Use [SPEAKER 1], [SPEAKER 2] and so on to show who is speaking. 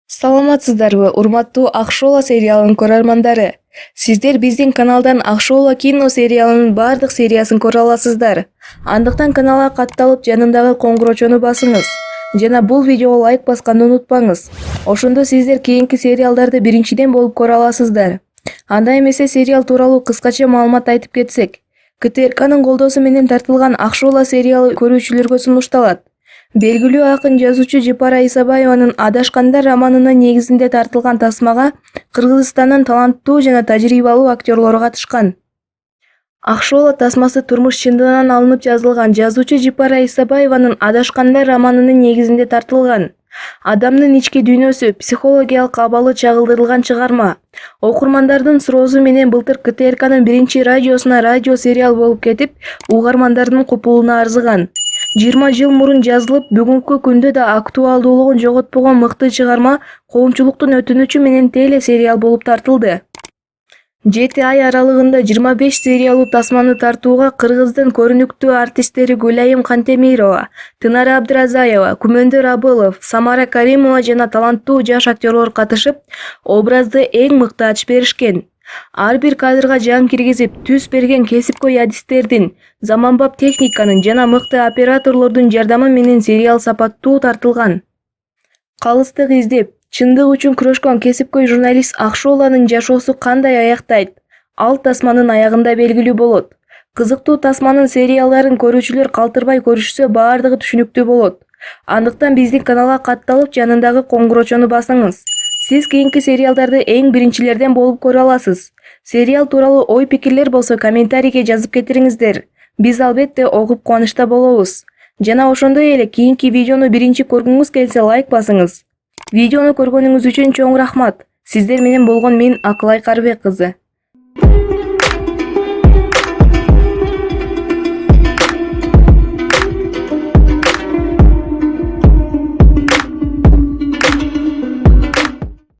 [SPEAKER 1] Саламатсыздарбы, урматтуу Акшола сериалынын көрөрмандары. Сиздер биздин каналдан Акшола кино сериалынын бардык сериясын көрө аласыздар. Андыктан каналга катталып, жанындагы коңгурочону басыңыз. Жана бул видеого лайк басканды унутпаңыз. Ошондо сиздер кийинки сериалдарды биринчиден болуп көрө аласыздар. Анда эмесе сериал тууралуу кыскача маалымат айтып кетсек. КТРКнын колдоосу менен тартылган Акшола сериалы көрүүчүлөргө сунушталат. Белгилүү акын жазуучу Жипара Исабаеванын Адашкандар романынын негизинде тартылган тасмага Кыргызстандын таланттуу жана тажрыйбалуу актерлору катышкан. Акшола тасмасы турмуш чындыгынан алынып жазылган. Жазуучу Жипара Исабаеванын Адашкандар романынын негизинде тартылган. Адамдын ички дүйнөсү, психологиялык абалы чагылдырылган чыгарма. Окурмандардын суроосу менен былтыр КТРКнын биринчи радиосуна радио сериал болуп кетип, угармандардын купулуна арзыган. 20 жыл мурун жазылып, бүгүнкү күндө да актуалдуулугун жоготпогон мыкты чыгарма коомчулуктун өтүнүчү менен теле сериал болуп тартылды. 7 ай аралыгында 25 сериалуу тасманы тартууга Кыргыздын көрүнүктүү артисттери Гүлайым Кантемирова, Тынара Абдыразаева, Күмөндөр Абылов, Самара Каримова жана таланттуу жаш актерлор катышып, образды эң мыкты ачып беришкен. Ар бир кадрга жан киргизип, түс берген кесипкөй адистердин, заманбап техниканын жана мыкты операторлордун жардамы менен сериал сапаттуу тартылган. Калыстык издеп, чындык үчүн күрөшкөн кесипкөй журналист Акшоланын жашоосу кандай аяктайт? Ал тасманын аягында белгилүү болот. Кызыктуу тасманын сериалдарын көрүүчүлөр калтырбай көрүшсө, баардыгы түшүнүктүү болот. Андыктан биздин каналга катталып, жанындагы коңгурочону басыңыз. Сиз кийинки сериалдарды эң биринчилерден болуп көрө аласыз. Сериал тууралуу ой-пикирлер болсо комментарийге жазып кетириңиздер. Биз албетте окуп кубанычта болобуз. Жана ошондой эле кийинки видеону биринчи көргүңүз келсе лайк басыңыз. Видеону көргөнүңүз үчүн чоң рахмат. Сиздер менен болгон мен Акылай Карыбек кызы.